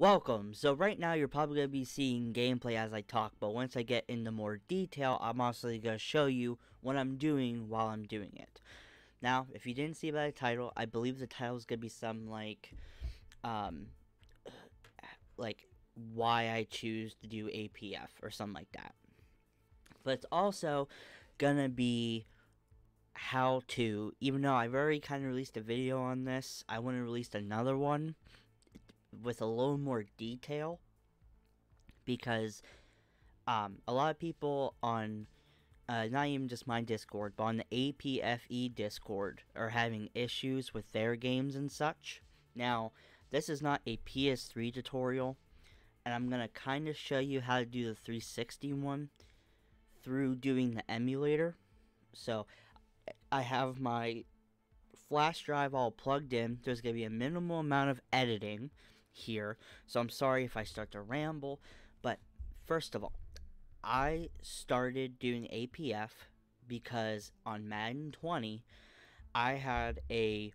Welcome. So right now you're probably going to be seeing gameplay as I talk, but once I get into more detail, I'm also going to show you what I'm doing while I'm doing it. Now, if you didn't see by the title, I believe the title is going to be some like why I choose to do APF or something like that. But it's also going to be how to, even though I've already kind of released a video on this, I want to release another one with a little more detail, because a lot of people on not even just my Discord, but on the APFE Discord are having issues with their games and such. Now, this is not a PS3 tutorial, and I'm gonna kind of show you how to do the 360 one through doing the emulator. So I have my flash drive all plugged in. There's gonna be a minimal amount of editing here, so I'm sorry if I start to ramble, but first of all, I started doing APF because on Madden 20 I had a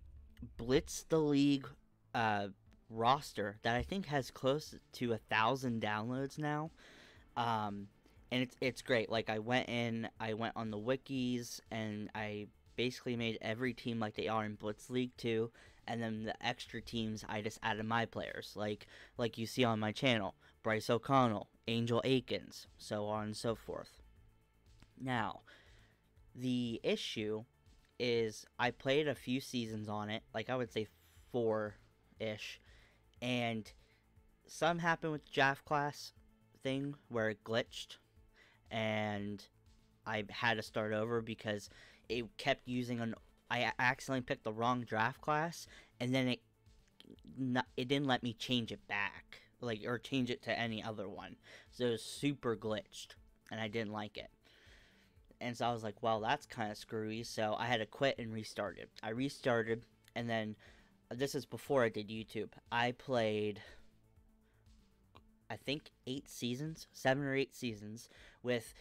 Blitz the League roster that I think has close to 1,000 downloads now, and it's great. Like, I went on the wikis and I basically made every team like they are in Blitz League 2, and then the extra teams I just added my players, like you see on my channel, Bryce O'Connell, Angel Akins, so on and so forth. Now, the issue is I played a few seasons on it, like I would say 4-ish, and something happened with the draft class thing where it glitched, and I had to start over because it kept using I accidentally picked the wrong draft class, and then it didn't let me change it back, or change it to any other one. So it was super glitched, and I didn't like it. And so I was like, well, that's kind of screwy, so I had to quit and restart it. I restarted, and then, this is before I did YouTube, I played, I think 7 or 8 seasons, with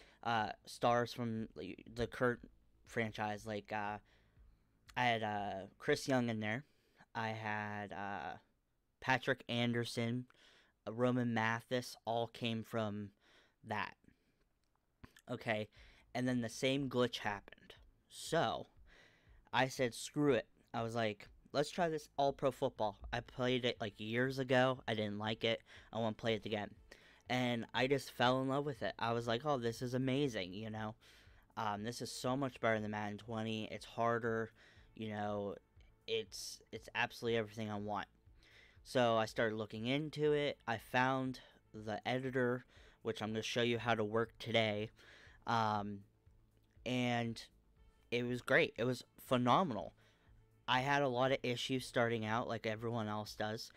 stars from the current franchise. Like, I had Chris Young in there. I had Patrick Anderson, Roman Mathis, all came from that. Okay, and then the same glitch happened. So, I said, screw it. I was like, let's try this all-pro football. I played it like years ago. I didn't like it. I want to play it again. And I just fell in love with it. I was like, oh, this is amazing, you know. This is so much better than Madden 20. It's harder, you know. It's absolutely everything I want. So I started looking into it. I found the editor, which I'm going to show you how to work today. And it was great. It was phenomenal. I had a lot of issues starting out, like everyone else does,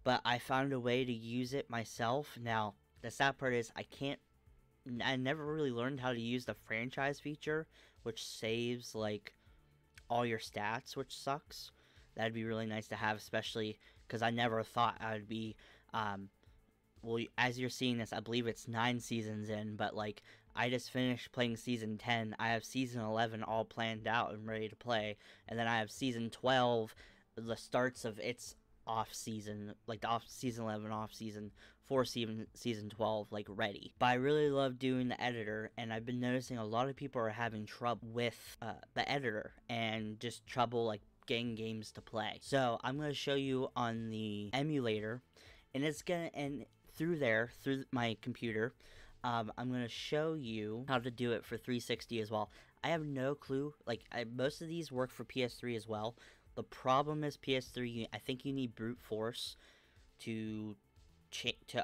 but I found a way to use it myself. Now, the sad part is I never really learned how to use the franchise feature, which saves, like, all your stats, which sucks. That'd be really nice to have, especially because I never thought I would be, well, as you're seeing this, I believe it's 9 seasons in, but, like, I just finished playing Season 10, I have Season 11 all planned out and ready to play, and then I have Season 12, the starts of its off-season, like the Season 11 off-season, for Season 12, like, ready. But I really love doing the editor, and I've been noticing a lot of people are having trouble with the editor, and just trouble, like, getting games to play. So, I'm going to show you on the emulator, and through my computer, I'm going to show you how to do it for 360 as well. I have no clue. Like, most of these work for PS3 as well. The problem is PS3, I think you need brute force to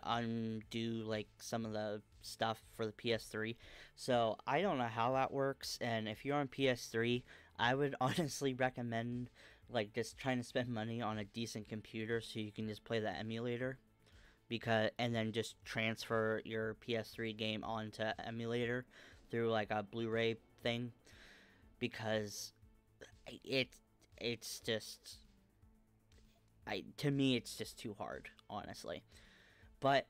undo, like, some of the stuff for the PS3. So, I don't know how that works, and if you're on PS3, I would honestly recommend, like, just trying to spend money on a decent computer so you can just play the emulator. And then just transfer your PS3 game onto emulator through, like, a Blu-ray thing, because it's just, to me, it's just too hard, honestly. But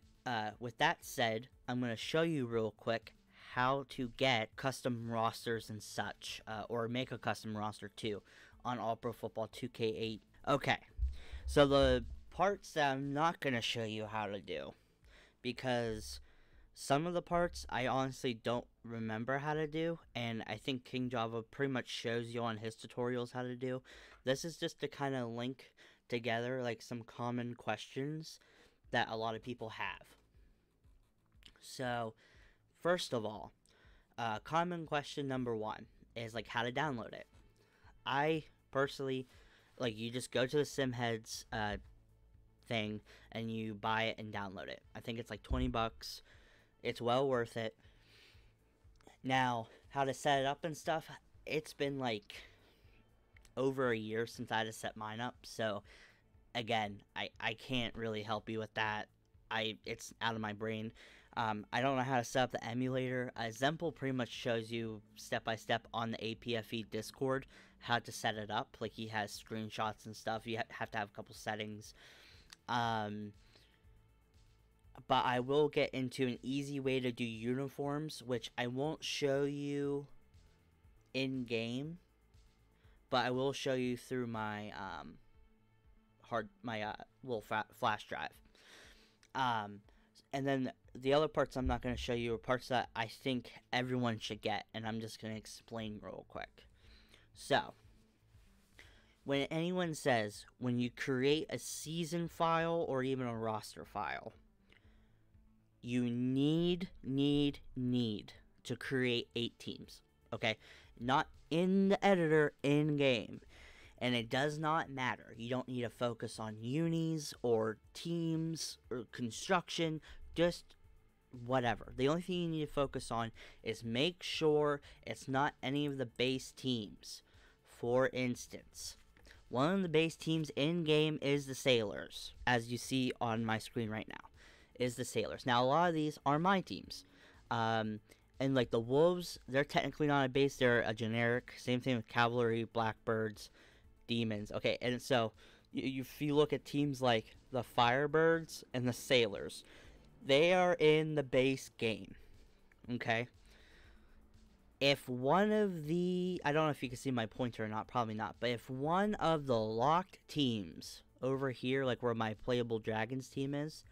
with that said, I'm going to show you real quick how to get custom rosters and such, or make a custom roster too, on All Pro Football 2K8. Okay, so the parts that I'm not going to show you how to do, because some of the parts I honestly don't remember how to do, and I think King Java pretty much shows you on his tutorials how to do. This is just to kind of link together like some common questions that a lot of people have. So, first of all, common question number 1 is like how to download it. I personally, like, you just go to the SimHeads thing and you buy it and download it. I think it's like 20 bucks. It's well worth it. Now, how to set it up and stuff, it's been like over a year since I had to set mine up, so again, I can't really help you with that. It's out of my brain. I don't know how to set up the emulator. Zemple pretty much shows you step by step on the APFE Discord how to set it up. Like, he has screenshots and stuff. You have to have a couple settings. But I will get into an easy way to do uniforms, which I won't show you in game, but I will show you through my little flash drive. And then the other parts I'm not going to show you are parts that I think everyone should get, and I'm just going to explain real quick. So, when anyone says, when you create a season file or even a roster file, you need to create 8 teams, okay? Not in the editor, in game. And it does not matter. You don't need to focus on unis or teams or construction, just whatever. The only thing you need to focus on is make sure it's not any of the base teams. For instance, one of the base teams in game is the Sailors, as you see on my screen right now, is the Sailors. Now, a lot of these are my teams. And like the Wolves, they're technically not a base, they're a generic. Same thing with Cavalry, Blackbirds, Demons. Okay, and so if you look at teams like the Firebirds and the Sailors, they are in the base game. Okay? If one of the, I don't know if you can see my pointer or not, probably not, but if one of the locked teams over here, like where my playable Dragons team is,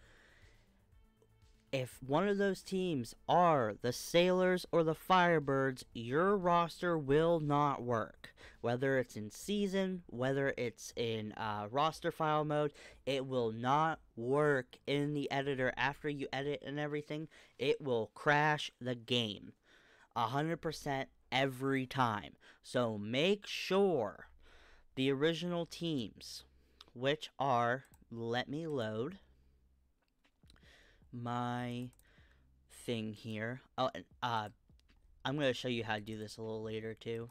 if one of those teams are the Sailors or the Firebirds, your roster will not work. Whether it's in season, whether it's in roster file mode, it will not work in the editor. After you edit and everything, it will crash the game 100% every time. So make sure the original teams, which are, let me load my thing here. Oh, and I'm going to show you how to do this a little later too.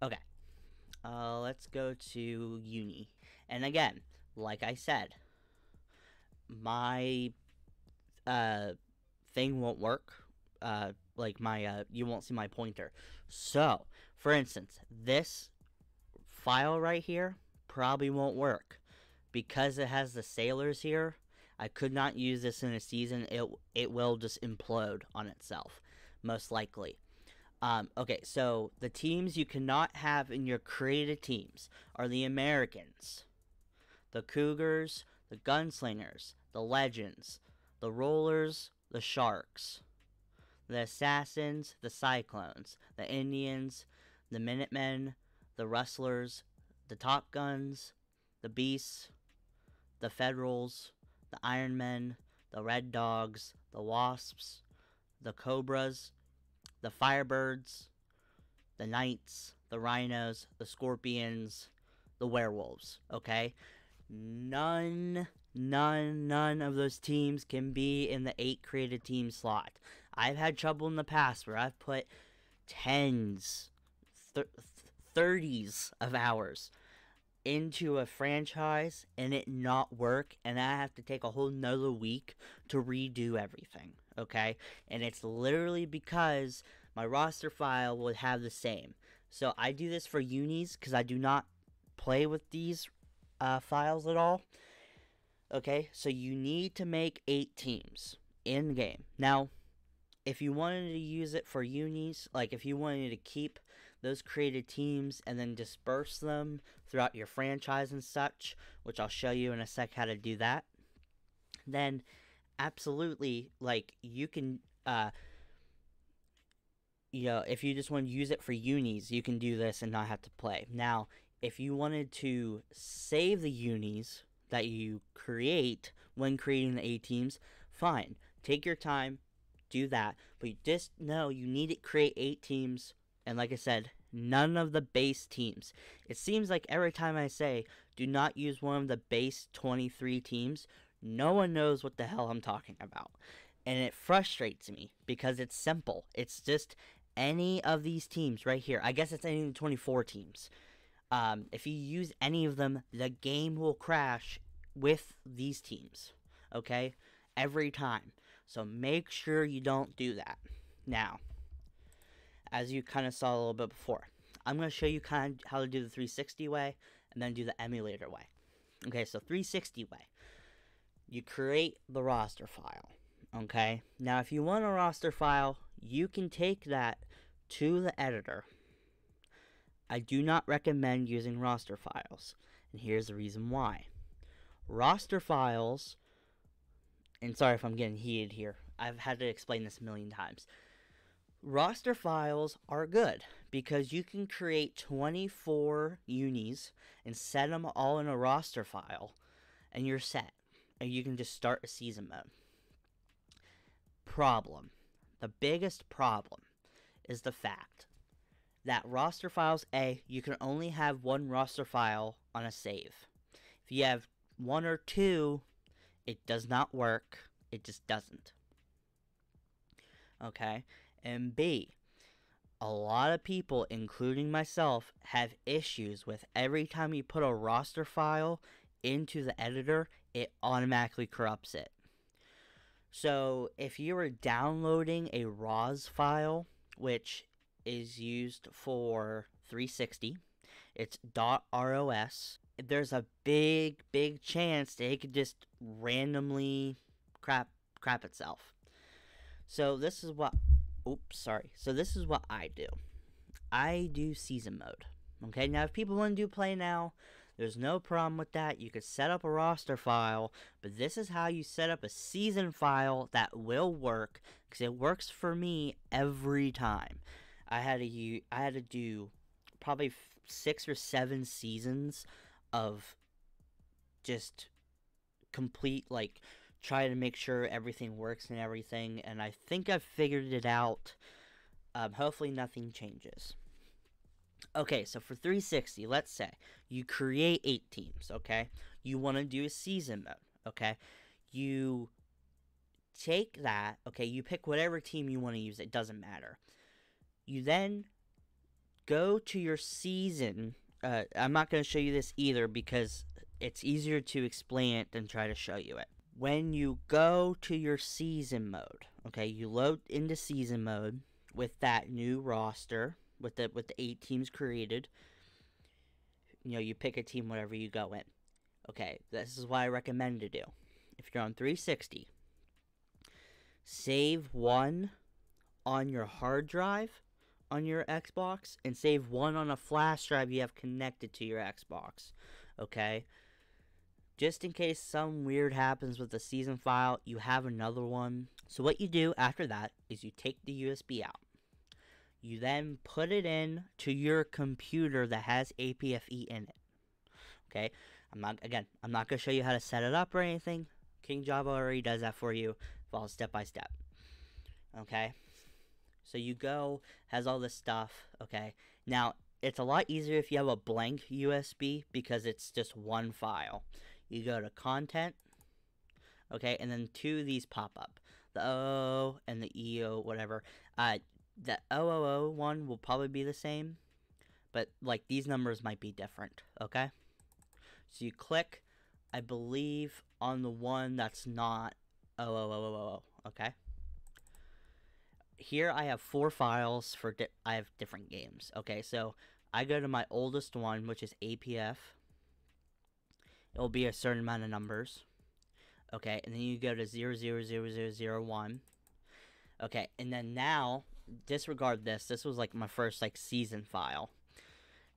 Okay, let's go to uni. And again, like I said, my thing won't work. Like my you won't see my pointer. So, for instance, this file right here probably won't work. Because it has the Sailors here, I could not use this in a season. It will just implode on itself, most likely. Okay, so the teams you cannot have in your created teams are the Americans, the Cougars, the Gunslingers, the Legends, the Rollers, the Sharks, the Assassins, the Cyclones, the Indians, the Minutemen, the Rustlers, the Top Guns, the Beasts, the Federals, the Iron Men, the Red Dogs, the Wasps, the Cobras, the Firebirds, the Knights, the Rhinos, the Scorpions, the Werewolves, okay? None of those teams can be in the 8 created team slot. I've had trouble in the past where I've put 10s, 30s of hours into a franchise and it not work, and I have to take a whole nother week to redo everything, okay? And it's literally because my roster file would have the same. So I do this for unis because I do not play with these files at all. Okay, so you need to make 8 teams in game. Now, if you wanted to use it for unis, like if you wanted to keep those created teams and then disperse them throughout your franchise and such, which I'll show you in a sec how to do that, then absolutely, like, you can, if you just want to use it for unis, you can do this and not have to play. Now, if you wanted to save the unis that you create when creating the A teams, fine. Take your time, do that. But you just know you need to create 8 teams, and like I said, none of the base teams. It seems like every time I say, do not use one of the base 23 teams, no one knows what the hell I'm talking about. And it frustrates me, because it's simple. It's just any of these teams right here. I guess it's any of the 24 teams. If you use any of them, the game will crash with these teams, okay? Every time. So make sure you don't do that. Now, as you kind of saw a little bit before, I'm going to show you kind of how to do the 360 way and then do the emulator way. Okay, so 360 way. You create the roster file, okay? Now, if you want a roster file, you can take that to the editor. I do not recommend using roster files, and here's the reason why. Roster files, and sorry if I'm getting heated here, I've had to explain this a million times. Roster files are good because you can create 24 unis and set them all in a roster file, and you're set. And you can just start a season mode. Problem. The biggest problem is the fact that roster files, you can only have one roster file on a save. If you have 1 or 2, it does not work. It just doesn't. Okay? And B, a lot of people, including myself, have issues with every time you put a roster file into the editor, it automatically corrupts it. So if you were downloading a RAWs file, which is used for 360, it's .ros, there's a big chance that it could just randomly crap itself. So this is what this is what I do. I do season mode. Okay, now if people want to do play now, there's no problem with that. You could set up a roster file, but this is how you set up a season file that will work, because it works for me every time. I had to do probably 6 or 7 seasons of just complete, like, try to make sure everything works and everything, and I think I've figured it out. Hopefully nothing changes. Okay, so for 360, let's say you create 8 teams, okay? You want to do a season mode, okay? You take that, okay, you pick whatever team you want to use, it doesn't matter. You then go to your season. I'm not going to show you this either because it's easier to explain it than try to show you it. When you go to your season mode, okay, you load into season mode with that new roster, with the 8 teams created. You pick a team, whatever you go in. Okay, this is what I recommend to do. If you're on 360, save 1 on your hard drive on your Xbox, and save 1 on a flash drive you have connected to your Xbox. Okay? Just in case some weird happens with the season file, you have another one. So what you do after that is you take the USB out. You then put it in to your computer that has APFE in it. Okay? I'm not going to show you how to set it up or anything. King Java already does that for you. Follow step by step. Okay? So you go, has all this stuff, okay? Now, it's a lot easier if you have a blank USB because it's just one file. You go to Content, okay, and then 2 of these pop up. The OOO and the EO, whatever. The OOO one will probably be the same, but, like, these numbers might be different, okay? So you click, I believe, on the one that's not OOO, okay? Here I have 4 files for I have different games. Okay, so I go to my oldest one, which is APF. It will be a certain amount of numbers. Okay, and then you go to 000001. Okay, and then now disregard this. This was like my first like season file.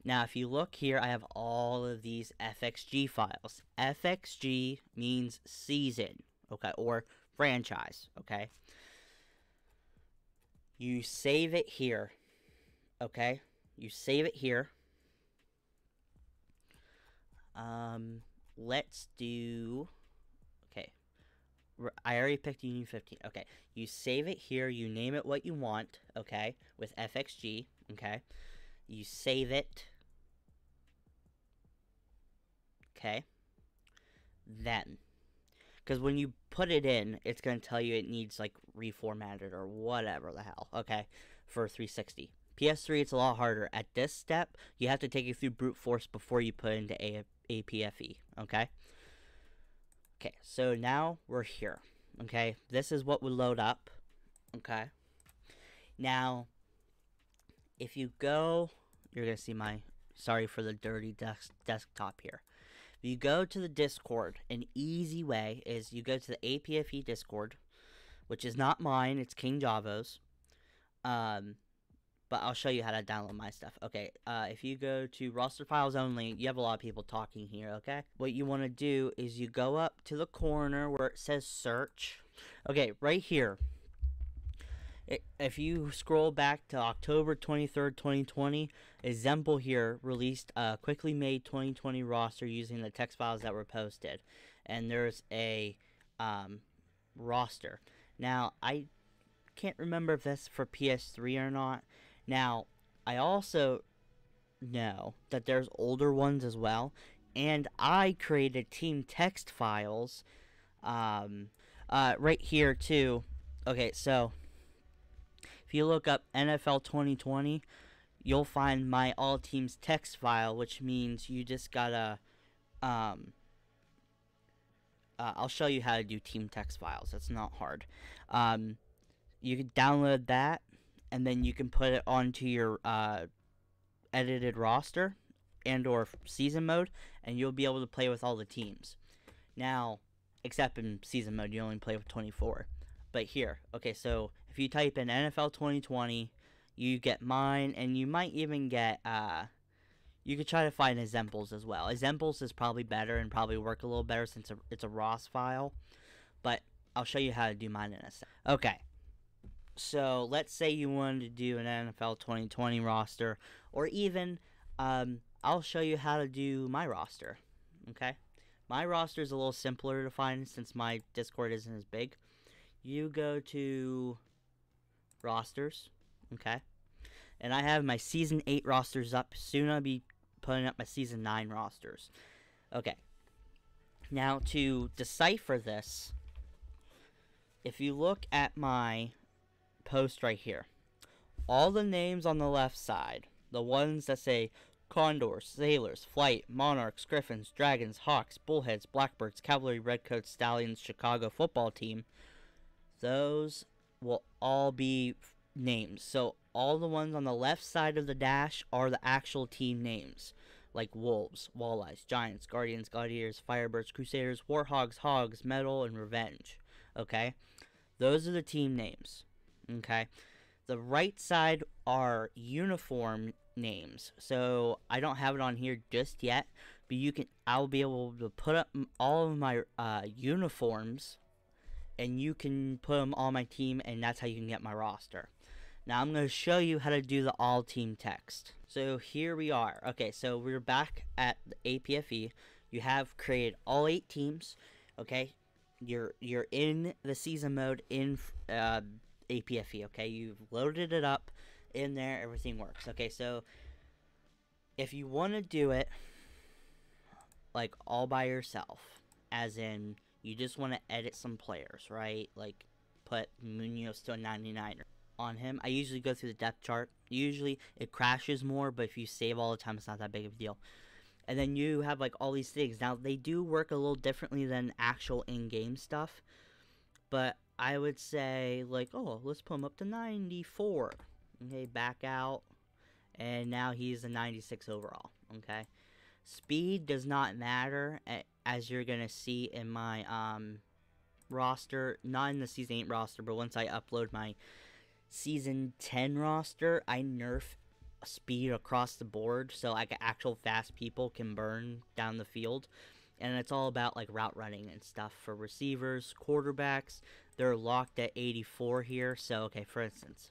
Now, if you look here, I have all of these FXG files. FXG means season, okay, or franchise, okay? You save it here, okay? You save it here. Let's do, okay, I already picked Union 15, okay. You save it here, you name it what you want, okay, with FXG, okay. You save it, okay, then, because when you put it in, it's going to tell you it needs, like, reformatted or whatever the hell, okay, for 360. PS3, it's a lot harder. At this step, you have to take it through brute force before you put it into APFE, okay? Okay, so now we're here, okay? This is what would load up, okay? Now, if you go, you're going to see my, sorry for the dirty desktop here. If you go to the Discord, an easy way is you go to the APFE Discord, which is not mine, it's King Javo's. But I'll show you how to download my stuff. Okay, if you go to roster files only, you have a lot of people talking here, okay? What you want to do is you go up to the corner where it says search. Okay, right here. If you scroll back to October 23rd, 2020, Example here released a quickly made 2020 roster using the text files that were posted. And there's a roster. Now, I can't remember if that's for PS3 or not. Now, I also know that there's older ones as well, and I created team text files right here too. Okay, so if you look up NFL 2020, you'll find my all teams text file, which means you just gotta I'll show you how to do team text files. It's not hard. You can download that, and then you can put it onto your edited roster and or season mode, and you'll be able to play with all the teams. Now, except in season mode, you only play with 24. But here, okay, so if you type in NFL 2020, you get mine, and you might even get, you could try to find examples as well. Examples is probably better and probably work a little better since it's a ROS file, but I'll show you how to do mine in a sec. Okay. So, let's say you wanted to do an NFL 2020 roster, or even, I'll show you how to do my roster, okay? My roster is a little simpler to find since my Discord isn't as big. You go to rosters, okay? And I have my Season 8 rosters up. Soon I'll be putting up my Season 9 rosters. Okay. Now, to decipher this, if you look at my post right here, all the names on the left side, the ones that say Condors, Sailors, Flight, Monarchs, Griffins, Dragons, Hawks, Bullheads, Blackbirds, Cavalry, Redcoats, Stallions, Chicago football team, those will all be names. So all the ones on the left side of the dash are the actual team names, like Wolves, Walleyes, Giants, Guardians, Gladiators, Firebirds, Crusaders, Warhogs, Hogs, Metal, and Revenge. Okay? Those are the team names. Okay? The right side are uniform names. So I don't have it on here just yet, but I'll be able to put up all of my uniforms, and you can put them on my team, and that's how you can get my roster. Now I'm going to show you how to do the all team text. So here we are. Okay, so we're back at the APFE. You have created all 8 teams. Okay, you're in the season mode in APFE. Okay, you've loaded it up in there. Everything works. Okay, so if you want to do it like all by yourself, as in you just want to edit some players, right? Like put Munoz to a 99 on him. I usually go through the depth chart. Usually it crashes more, but if you save all the time, it's not that big of a deal. And then you have like all these things. Now they do work a little differently than actual in-game stuff, but I would say like, oh, let's put him up to 94. Okay, back out, and now he's a 96 overall. Okay, speed does not matter, as you're gonna see in my roster, not in the season 8 roster, but once I upload my Season 10 roster, I nerf speed across the board, so like actual fast people can burn down the field. And it's all about like route running and stuff for receivers, quarterbacks. They're locked at 84 here. So, okay, for instance,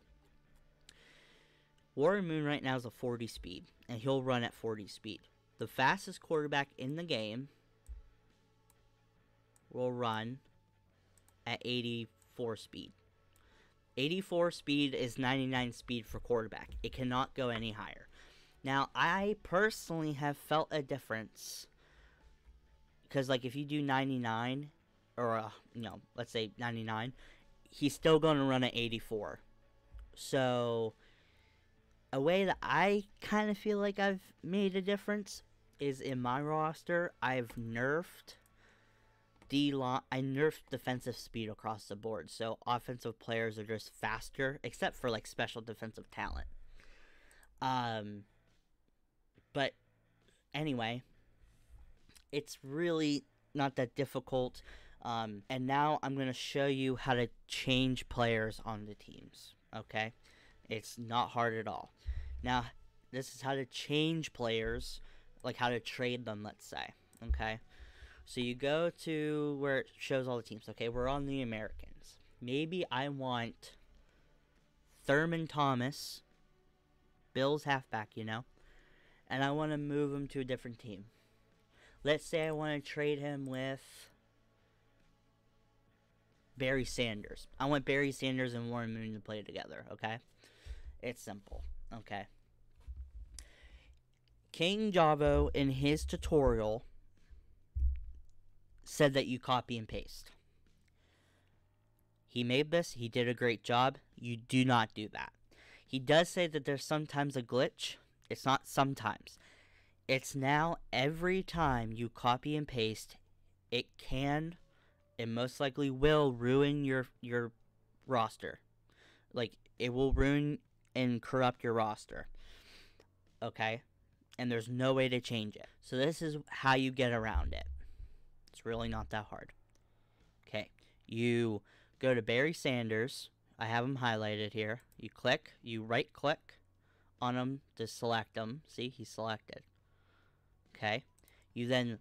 Warren Moon right now is a 40 speed, and he'll run at 40 speed. The fastest quarterback in the game will run at 84 speed. 84 speed is 99 speed for quarterback. It cannot go any higher. Now, I personally have felt a difference. Because, like, if you do 99, or, let's say 99, he's still going to run at 84. So, a way that I kind of feel like I've made a difference is in my roster, I've nerfed defensive speed across the board. So, offensive players are just faster, except for, like, special defensive talent. But, anyway, it's really not that difficult. And now I'm going to show you how to change players on the teams. Okay? It's not hard at all. Now, this is how to change players, like how to trade them, let's say. Okay? So you go to where it shows all the teams. Okay, we're on the Americans. Maybe I want Thurman Thomas, Bills halfback, and I want to move him to a different team. Let's say I want to trade him with Barry Sanders. I want Barry Sanders and Warren Moon to play together, okay? It's simple, okay? King Javo, in his tutorial, said that you copy and paste. He made this. He did a great job. You do not do that. He does say that there's sometimes a glitch. It's not sometimes. It's now every time you copy and paste, it most likely will ruin your roster. Like, it will ruin and corrupt your roster. Okay? And there's no way to change it. So this is how you get around it. It's really not that hard. Okay. You go to Barry Sanders. I have him highlighted here. You right click on him to select him. See, he's selected. Okay. You then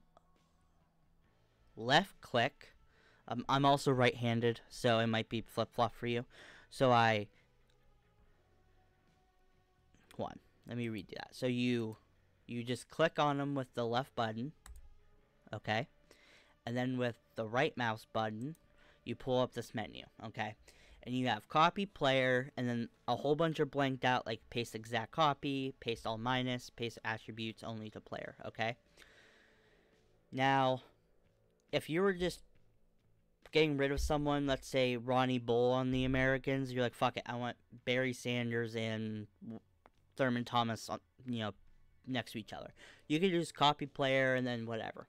left click. I'm also right-handed, so it might be flip-flop for you. So let me redo that. So you just click on him with the left button. Okay. And then with the right mouse button, you pull up this menu. Okay. And you have copy player, and then a whole bunch are blanked out, like paste exact copy, paste all minus, paste attributes only to player, okay? Now, if you were just getting rid of someone, let's say Ronnie Bull on the Americans, you're like, fuck it, I want Barry Sanders and Thurman Thomas, next to each other. You can just copy player and then whatever.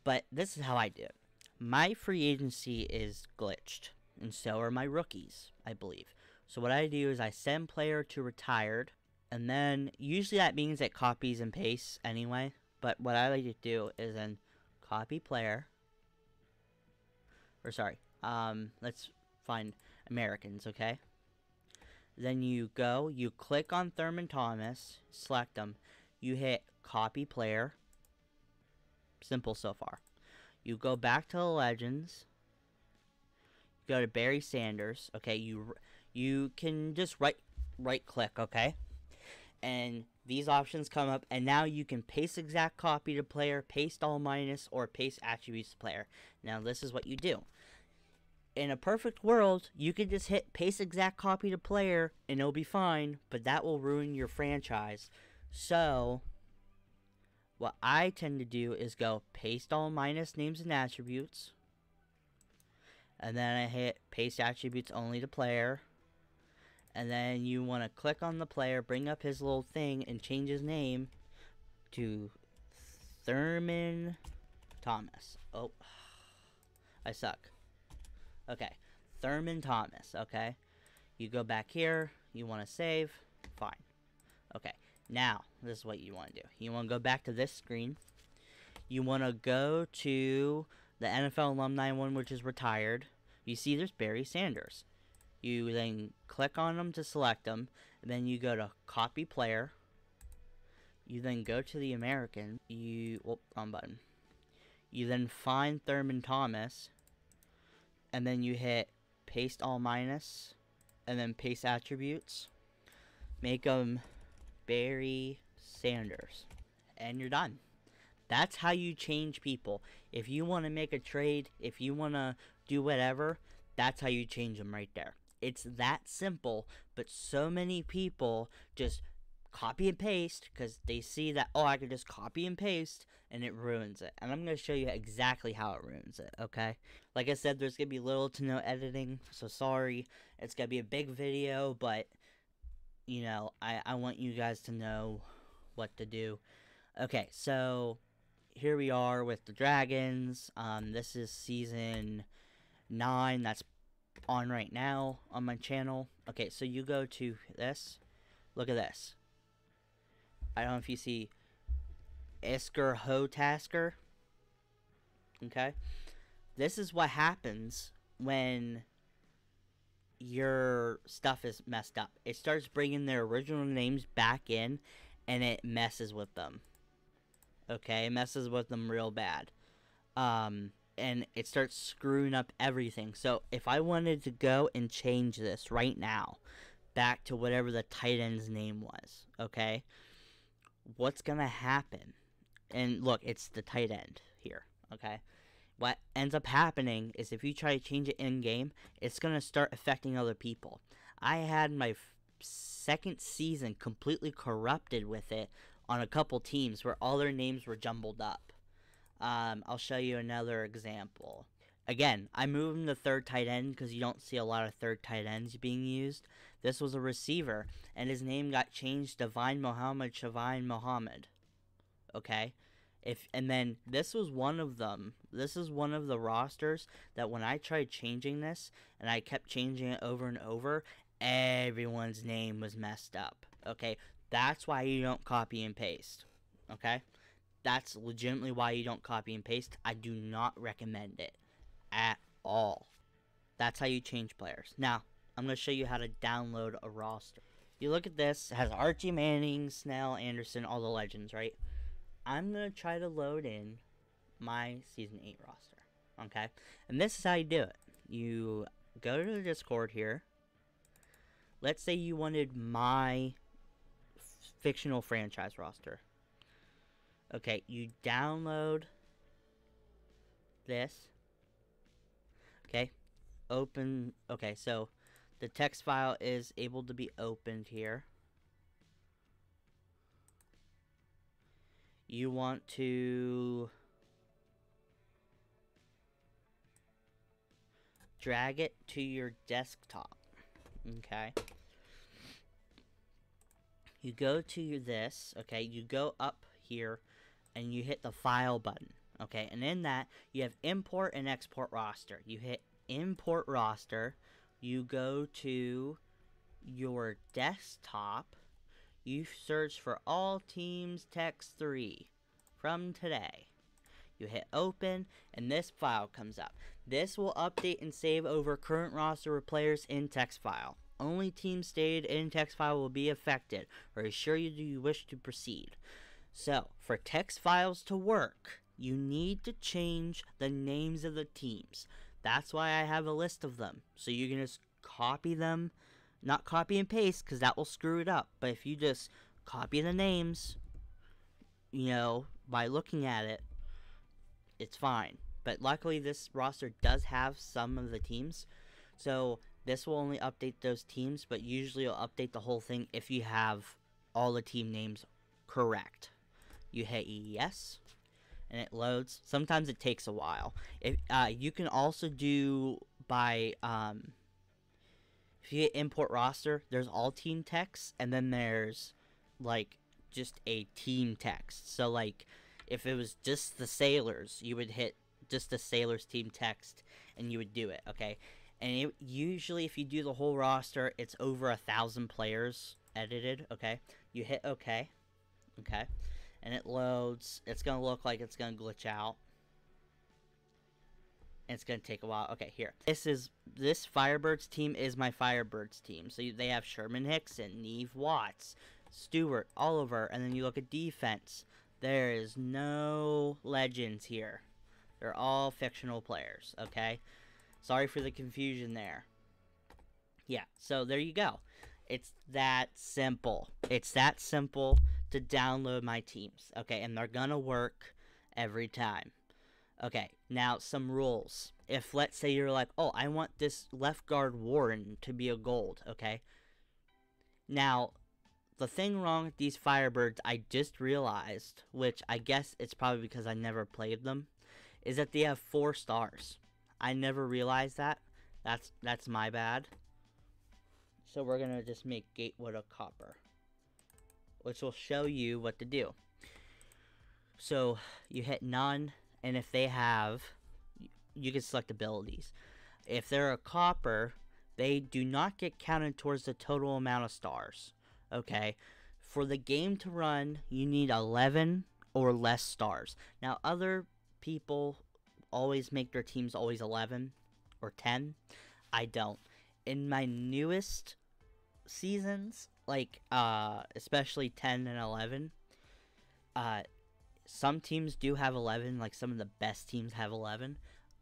But this is how I do it. My free agency is glitched. And so are my rookies, I believe. So what I do is I send player to retired. And then usually that means it copies and pastes anyway. But what I like to do is then copy player. Let's find Americans, okay? Then you click on Thurman Thomas, select them. You hit copy player. Simple so far. You go back to the legends. Go to Barry Sanders. Okay, you can just right click, okay? And these options come up, and now you can paste exact copy to player, paste all minus, or paste attributes to player. Now this is what you do. In a perfect world, you could just hit paste exact copy to player and it'll be fine, but that will ruin your franchise. So what I tend to do is go paste all minus names and attributes. And then I hit paste attributes only to player. And then you want to click on the player, bring up his little thing, and change his name to Thurman Thomas. Oh, I suck. Okay, Thurman Thomas, okay? You go back here, you want to save, fine. Okay, now, this is what you want to do. You want to go back to this screen. You want to go to the NFL alumni one, which is retired. You see there's Barry Sanders. You then click on them to select them, and then you go to copy player. You then go to the American. Wrong button. You then find Thurman Thomas, and then you hit paste all minus, and then paste attributes. Make them Barry Sanders, and you're done. That's how you change people. If you want to make a trade, if you want to do whatever, that's how you change them right there. It's that simple, but so many people just copy and paste because they see that, oh, I can just copy and paste, and it ruins it. And I'm going to show you exactly how it ruins it, okay? Like I said, there's going to be little to no editing, so sorry. It's going to be a big video, but, you know, I want you guys to know what to do. Okay, so here we are with the dragons. This is season 9 that's on right now on my channel. Okay, so you go to this. Look at this. I don't know if you see Isker Ho Tasker. Okay, this is what happens when your stuff is messed up. It starts bringing their original names back in, and it messes with them. Okay, it messes with them real bad. And it starts screwing up everything. So if I wanted to go and change this right now back to whatever the tight end's name was, okay, what's gonna happen? And look, it's the tight end here, okay? What ends up happening is if you try to change it in game, it's gonna start affecting other people. I had my second season completely corrupted with it on a couple teams where all their names were jumbled up. I'll show you another example. Again, I moved him to third tight end because you don't see a lot of third tight ends being used. This was a receiver, and his name got changed to Vine Mohammed Shavine Mohammed. Okay? And then this was one of them. This is one of the rosters that when I tried changing this, and I kept changing it over and over, everyone's name was messed up. Okay? That's why you don't copy and paste. Okay? That's legitimately why you don't copy and paste. I do not recommend it at all. That's how you change players. Now, I'm going to show you how to download a roster. You look at this. It has Archie Manning, Snell, Anderson, all the legends, right? I'm going to try to load in my Season 8 roster. Okay? And this is how you do it. You go to the Discord here. Let's say you wanted my fictional franchise roster. Okay, you download this. Okay, open. Okay, so the text file is able to be opened here. You want to drag it to your desktop. Okay. You go to this. Okay, you go up here and you hit the file button, okay, and in that you have import and export roster. You hit import roster, you go to your desktop, you search for all teams text 3 from today, you hit open, and this file comes up. This will update and save over current roster of players in text file. Only teams stated in text file will be affected. Are you sure you wish to proceed? So, for text files to work, you need to change the names of the teams. That's why I have a list of them. So you can just copy them, not copy and paste, because that will screw it up. But if you just copy the names, you know, by looking at it, it's fine. But luckily, this roster does have some of the teams. So, this will only update those teams, but usually it'll update the whole thing if you have all the team names correct. You hit yes, and it loads. Sometimes it takes a while. If you can also do by if you hit import roster, there's all team text, and then there's like just a team text. So like if it was just the Sailors, you would hit just the Sailors team text, and you would do it. Okay, and usually if you do the whole roster, it's over 1,000 players edited. Okay, you hit OK. Okay. And it loads. It's going to look like it's going to glitch out. and it's gonna take a while. Okay, here. This Firebirds team is my Firebirds team. So they have Sherman Hickson, Neve Watts, Stewart, Oliver, and then you look at defense. There is no legends here. They're all fictional players, okay? Sorry for the confusion there. Yeah, so there you go. It's that simple. It's that simple to download my teams, okay? And they're gonna work every time. Okay, now some rules. If, let's say, you're like, oh, I want this left guard Warren to be a gold, okay? Now, the thing wrong with these Firebirds, I just realized, which I guess it's probably because I never played them, is that they have 4 stars. I never realized that. That's my bad. So we're going to just make Gatewood a copper, which will show you what to do. So you hit none, and if they have, you can select abilities. If they're a copper, they do not get counted towards the total amount of stars. Okay, for the game to run, you need 11 or less stars. Now, other people always make their teams always 11 or 10. I don't. In my newest seasons, like especially 10 and 11, some teams do have 11. Like some of the best teams have 11.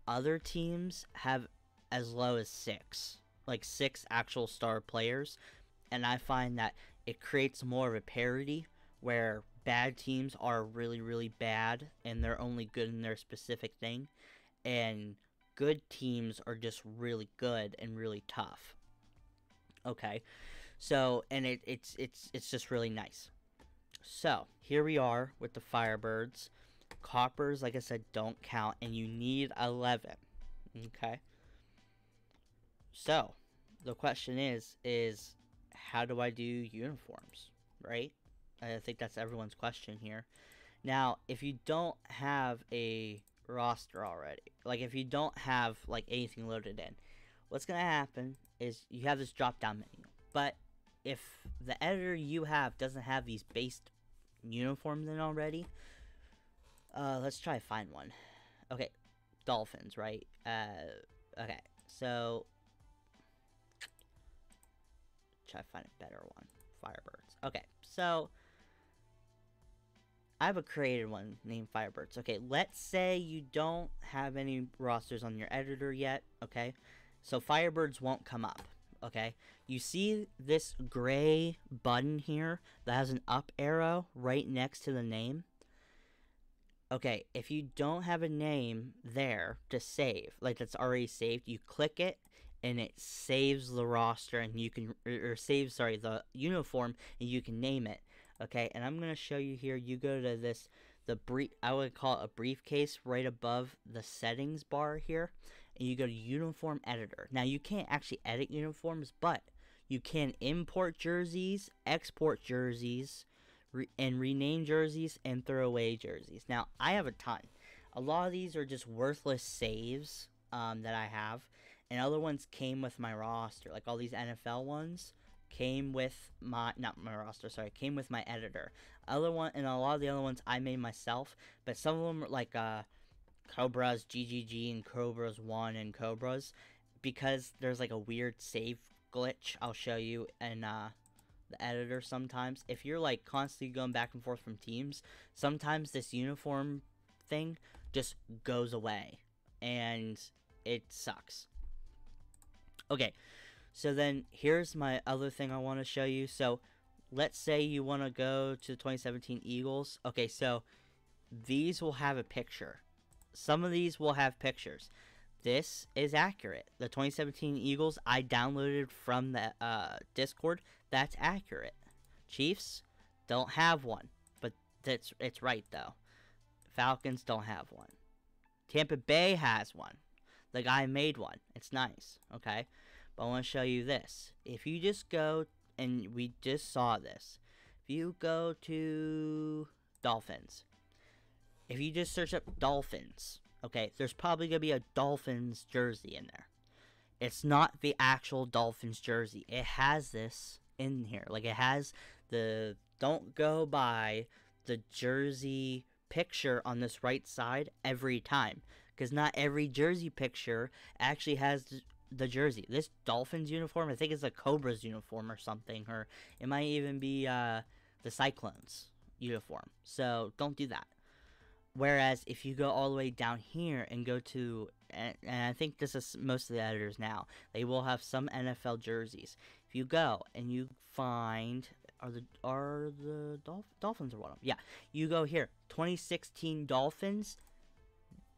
Other teams have as low as 6, like 6 actual star players, and I find that it creates more of a parity where bad teams are really, really bad and they're only good in their specific thing, and good teams are just really good and really tough. Okay, so and it's just really nice. So here we are with the Firebirds. Coppers, like I said, don't count, and you need 11. Okay. So the question is how do I do uniforms, right? I think that's everyone's question here. Now, if you don't have a roster already, like if you don't have like anything loaded in, what's gonna happen is you have this drop down menu. But if the editor you have doesn't have these based uniforms in already, let's try to find one. Okay, Dolphins, right? Okay, so try to find a better one. Firebirds. Okay, so I have a created one named Firebirds. Okay, let's say you don't have any rosters on your editor yet. Okay, so Firebirds won't come up. Okay, you see this gray button here that has an up arrow right next to the name. Okay, if you don't have a name there to save, like that's already saved, you click it and it saves the roster, and you can, or saves, sorry, the uniform, and you can name it. Okay, and I'm going to show you here. You go to this, I would call it a briefcase right above the settings bar here, and you go to Uniform Editor. Now, you can't actually edit uniforms, but you can import jerseys, export jerseys, and rename jerseys, and throw away jerseys. Now, I have a ton. A lot of these are just worthless saves that I have, and other ones came with my roster. Like all these NFL ones came with my, not my roster, sorry, came with my editor. And a lot of the other ones I made myself, but some of them like Cobras GGG and Cobras 1 and Cobras, because there's like a weird save glitch I'll show you in the editor sometimes. If you're like constantly going back and forth from teams, sometimes this uniform thing just goes away and it sucks. Okay, so then here's my other thing I want to show you. So let's say you want to go to the 2017 Eagles. Okay, so these will have a picture. Some of these will have pictures. This is accurate. The 2017 Eagles I downloaded from the Discord. That's accurate. Chiefs don't have one, but it's right though. Falcons don't have one. Tampa Bay has one. The guy made one. It's nice, okay? But I want to show you this. If you just go, and we just saw this. If you go to Dolphins. If you just search up Dolphins, okay, there's probably going to be a Dolphins jersey in there. It's not the actual Dolphins jersey. It has this in here. Like, it has the, don't go by the jersey picture on this right side every time. because not every jersey picture actually has the jersey. This Dolphins uniform, I think it's a Cobras uniform or something, or it might even be the Cyclones uniform. So don't do that. Whereas if you go all the way down here and go to, and I think this is most of the editors now, they will have some NFL jerseys. If you go and you find, are the Dolphins or one of them? Yeah, you go here, 2016 Dolphins,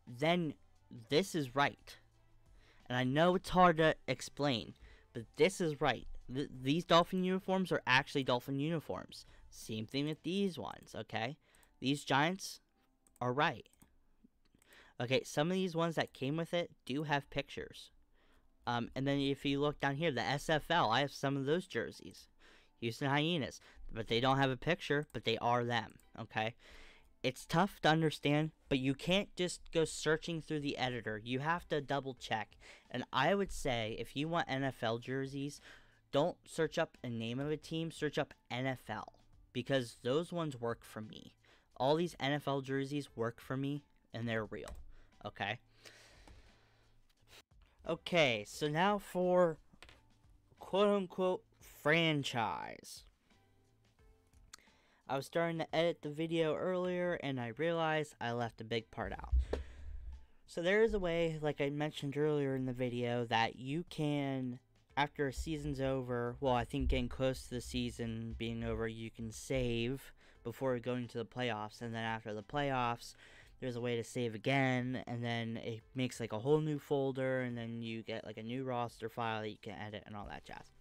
then this is right. And I know it's hard to explain, but this is right. These Dolphin uniforms are actually Dolphin uniforms. Same thing with these ones, okay? These Giants are right. Okay, some of these ones that came with it do have pictures. And then if you look down here, the SFL, I have some of those jerseys. Houston Hyenas. But they don't have a picture, but they are them, okay? It's tough to understand, but you can't just go searching through the editor. You have to double check. And I would say, if you want NFL jerseys, don't search up a name of a team, search up NFL. Because those ones work for me. All these NFL jerseys work for me, and they're real, okay? Okay, so now for quote-unquote franchise. I was starting to edit the video earlier, and I realized I left a big part out. So there is a way, like I mentioned earlier in the video, that you can, after a season's over, well, I think getting close to the season being over, you can save before going to the playoffs, and then after the playoffs, there's a way to save again, and then it makes like a whole new folder, and then you get like a new roster file that you can edit and all that jazz.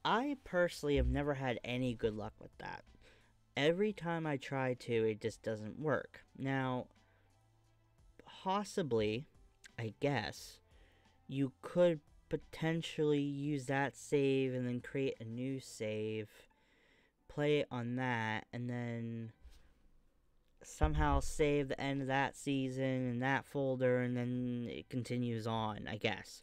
I personally have never had any good luck with that. Every time I try to, it just doesn't work. Now, possibly, I guess, you could potentially use that save and then create a new save, play it on that, and then somehow save the end of that season in that folder, and then it continues on, I guess.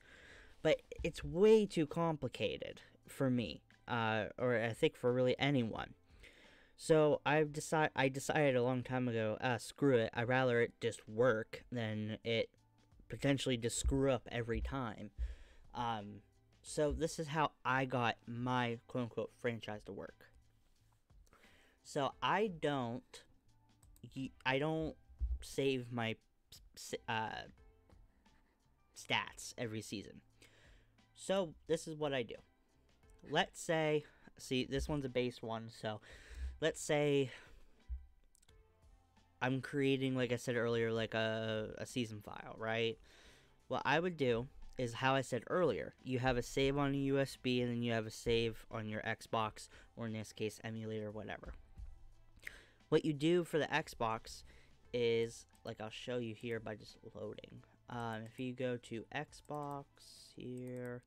But it's way too complicated for me, or I think for really anyone. So I decided a long time ago, screw it, I'd rather it just work than it potentially just screw up every time. So this is how I got my quote-unquote franchise to work. So I don't save my stats every season. So this is what I do. Let's say, see, this one's a base one, so let's say I'm creating, like I said earlier, like a season file, right? What I would do is how I said earlier. You have a save on a USB, and then you have a save on your Xbox, or in this case, Emulator, whatever. What you do for the Xbox is, like I'll show you here by just loading. If you go to Xbox here,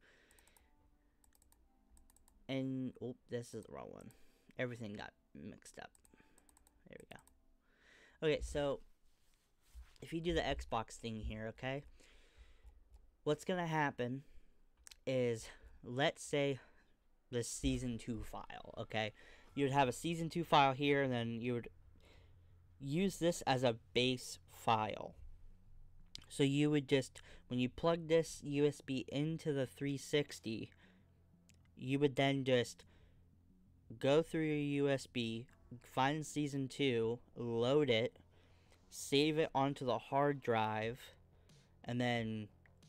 and, oh, this is the wrong one. Everything got mixed up. There we go. Okay, so if you do the Xbox thing here, okay, what's gonna happen is, let's say the Season 2 file, okay? You would have a Season 2 file here, and then you would use this as a base file. So you would just, when you plug this USB into the 360, you would then just go through your USB, find Season 2, load it, save it onto the hard drive, and then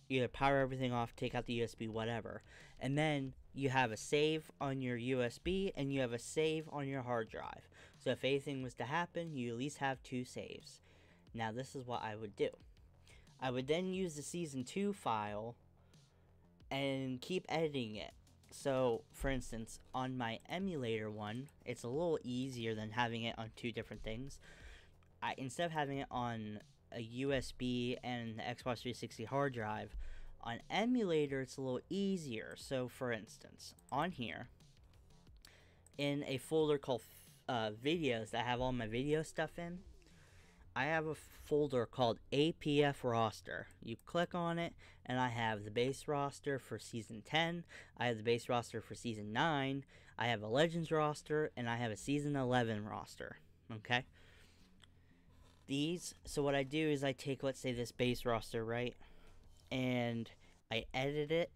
either power everything off, take out the USB, whatever. And then you have a save on your USB, and you have a save on your hard drive. So if anything was to happen, you at least have 2 saves. Now this is what I would do. I would then use the Season 2 file and keep editing it. So, for instance, on my Emulator one, it's a little easier than having it on 2 different things. Instead of having it on a USB and the Xbox 360 hard drive, on Emulator it's a little easier. So, for instance, on here, in a folder called videos that have all my video stuff in, I have a folder called APFE roster. You click on it, and I have the base roster for Season 10, I have the base roster for Season 9, I have a Legends roster, and I have a Season 11 roster, okay? So what I do is I take, let's say, this base roster, right? And I edit it.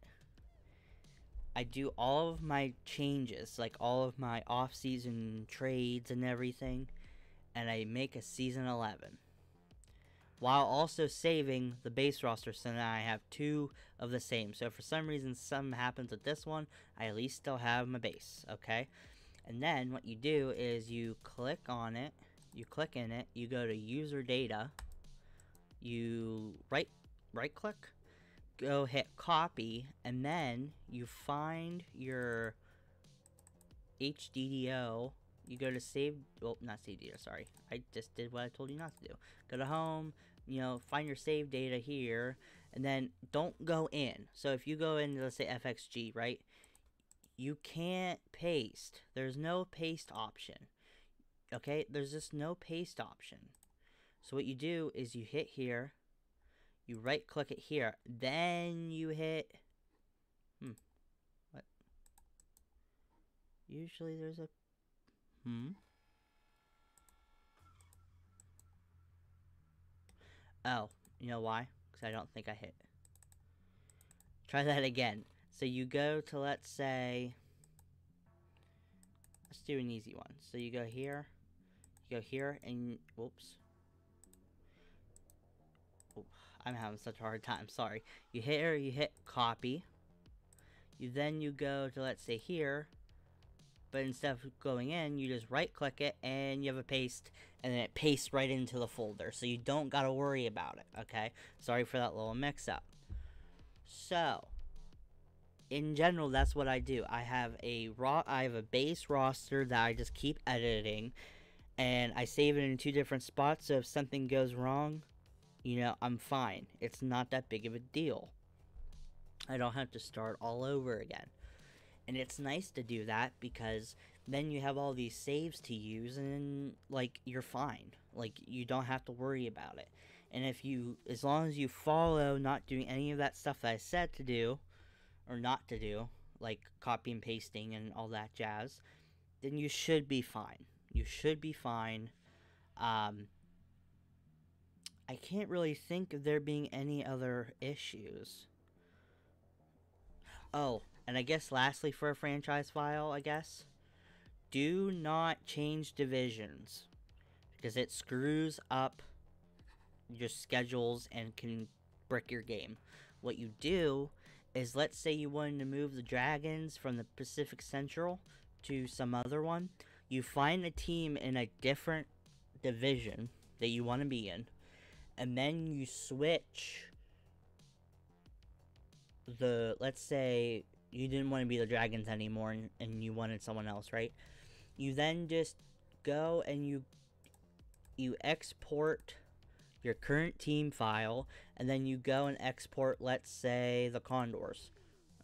I do all of my changes, like all of my off-season trades and everything, and I make a season 11. While also saving the base roster, so now I have 2 of the same. So if for some reason something happens with this one, I at least still have my base, okay? And then what you do is you click on it, you click in it, you go to user data, you right click, go hit copy, and then you find your HDDO, you go to save, well, not save data, sorry, I just did what I told you not to do. Go to home, you know, find your save data here, and then don't go in. So if you go into, let's say, FXG, right, you can't paste. There's no paste option, okay? There's just no paste option. So what you do is you hit here, you right click it here, then you hit, what? Usually there's a, oh, you know why? Because I don't think I hit. Try that again. So you go to, let's say, let's do an easy one. So you go here, and, whoops. I'm having such a hard time, sorry. You hit here, you hit copy. Then you go to, let's say, here, but instead of going in, you just right click it and you have a paste, and then it pastes right into the folder, so you don't gotta worry about it, okay? Sorry for that little mix up. So in general, that's what I do. I have a base roster that I just keep editing, and I save it in 2 different spots, so if something goes wrong, you know, I'm fine. It's not that big of a deal. I don't have to start all over again. And it's nice to do that because then you have all these saves to use and, like, you're fine. Like, you don't have to worry about it. And as long as you follow not doing any of that stuff that I said to do, or not to do, like copy and pasting and all that jazz, then you should be fine. You should be fine. I can't really think of there being any other issues. Oh, and I guess lastly for a franchise file, I guess, do not change divisions, because it screws up your schedules and can brick your game. What you do is, let's say you wanted to move the Dragons from the Pacific Central to some other one. You find a team in a different division that you want to be in, and then you switch let's say you didn't want to be the Dragons anymore and you wanted someone else, right? You then just go and you export your current team file, and then you go and export, let's say, the Condors,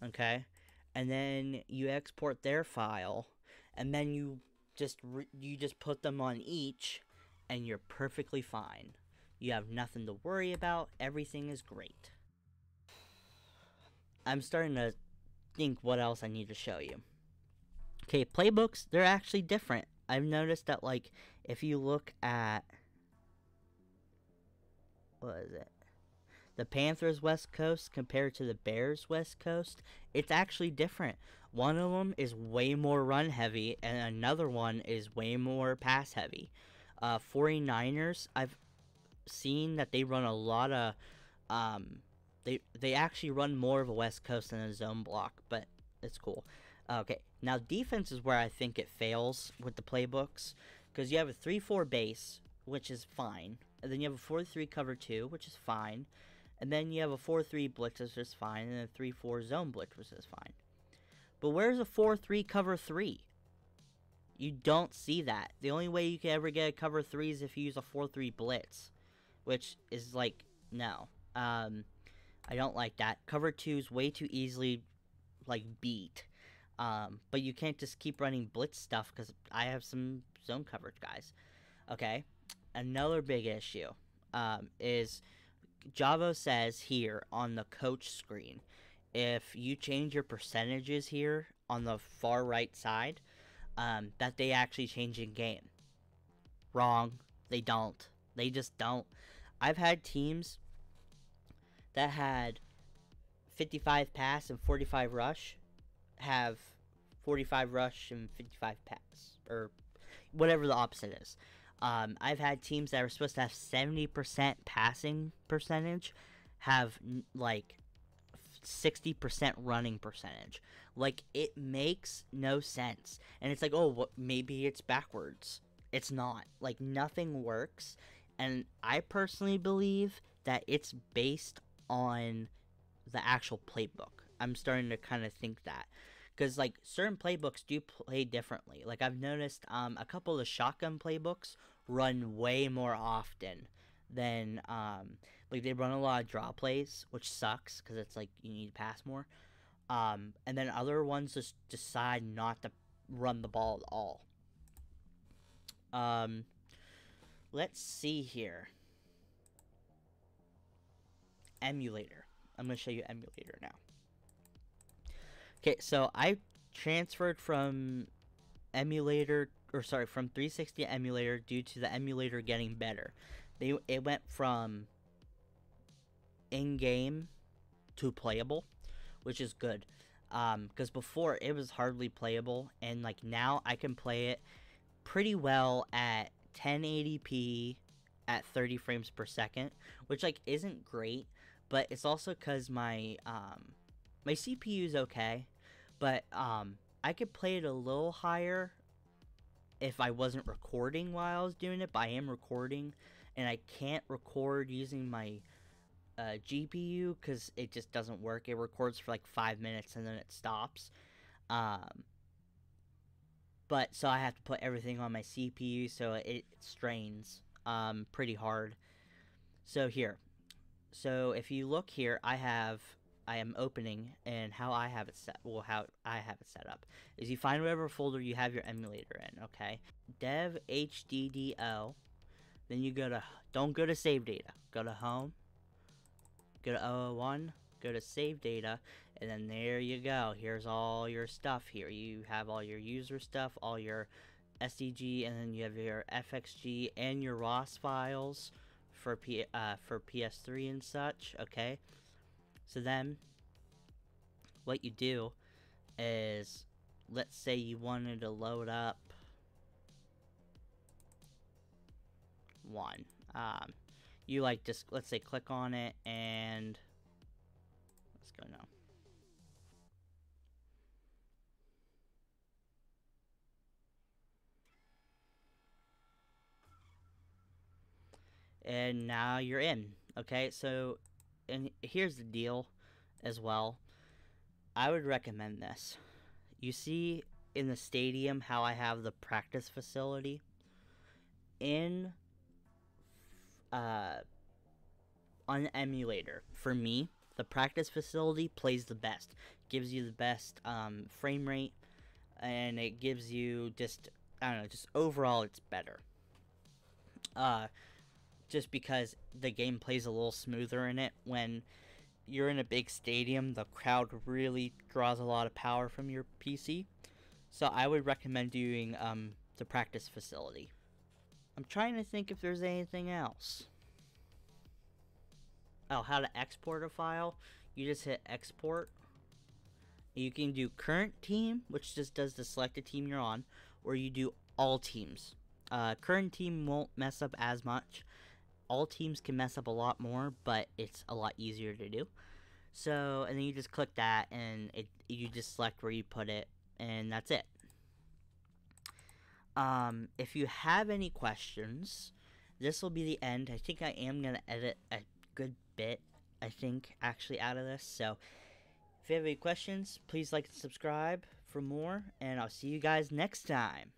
okay? And then you export their file, and then you just put them on each, and you're perfectly fine. You have nothing to worry about. Everything is great. I'm starting to think what else I need to show you. Okay, playbooks, they're actually different. I've noticed that, like, if you look at, what is it? The Panthers West Coast compared to the Bears West Coast, it's actually different. One of them is way more run heavy, and another one is way more pass heavy. 49ers, I've seen that they run a lot of, they actually run more of a West Coast than a zone block, but it's cool. Okay, now defense is where I think it fails with the playbooks, because you have a 3-4 base, which is fine, and then you have a 4-3 cover 2, which is fine, and then you have a 4-3 blitz, which is fine, and a 3-4 zone blitz, which is fine. But where's a 4-3 cover 3? You don't see that. The only way you can ever get a cover 3 is if you use a 4-3 blitz, which is like, no. I don't like that. Cover 2 is way too easily, like, beat. But you can't just keep running blitz stuff, because I have some zone coverage guys. Okay? Another big issue is Javo says here on the coach screen, if you change your percentages here on the far right side, that they actually change in game. Wrong. They don't. They just don't. I've had teams that had 55 pass and 45 rush have 45 rush and 55 pass, or whatever the opposite is. I've had teams that are supposed to have 70% passing percentage have like 60% running percentage. Like, it makes no sense. And it's like, oh, maybe it's backwards. It's not. Like, nothing works. And I personally believe that it's based on the actual playbook. I'm starting to kind of think that. Because, like, certain playbooks do play differently. Like, I've noticed a couple of the shotgun playbooks run way more often than, like, they run a lot of draw plays, which sucks, because it's like, you need to pass more. And then other ones just decide not to run the ball at all. Let's see here. Emulator. I'm going to show you Emulator now. Okay, so I transferred from Emulator, or sorry, from 360 to Emulator due to the Emulator getting better. It went from in-game to playable, which is good. Because before it was hardly playable, and like now I can play it pretty well at 1080p at 30 frames per second, which like isn't great, but it's also because my my CPU is okay, but I could play it a little higher if I wasn't recording while I was doing it, but I am recording, and I can't record using my GPU because it just doesn't work. It records for like 5 minutes and then it stops. But so I have to put everything on my CPU, so it strains pretty hard. So here, so if you look here, I am opening, and how I have it set, well, how I have it set up is you find whatever folder you have your emulator in, okay? Dev HDDO, then you don't go to save data, go to home, go to 001, go to save data, and then there you go. Here's all your stuff here. You have all your user stuff, all your SDG, and then you have your FXG and your ROS files for PS3 and such, okay? So then, what you do is, let's say you wanted to load up one. You like just, let's say, click on it, and let's go now. And now you're in, okay? So, and here's the deal as well. I would recommend this. You see in the stadium how I have the practice facility? In on Emulator, for me, the practice facility plays the best. Gives you the best frame rate, and it gives you just, I don't know, just overall it's better. Just because the game plays a little smoother in it. When you're in a big stadium, the crowd really draws a lot of power from your PC. So I would recommend doing the practice facility. I'm trying to think if there's anything else. Oh, how to export a file. You just hit export. You can do current team, which just does the selected team you're on, or you do all teams. Current team won't mess up as much. All teams can mess up a lot more, but it's a lot easier to do. So, and then you just click that, and you just select where you put it, and that's it. If you have any questions, this will be the end. I think I am going to edit a good bit, I think, actually, out of this. So, if you have any questions, please like and subscribe for more, and I'll see you guys next time.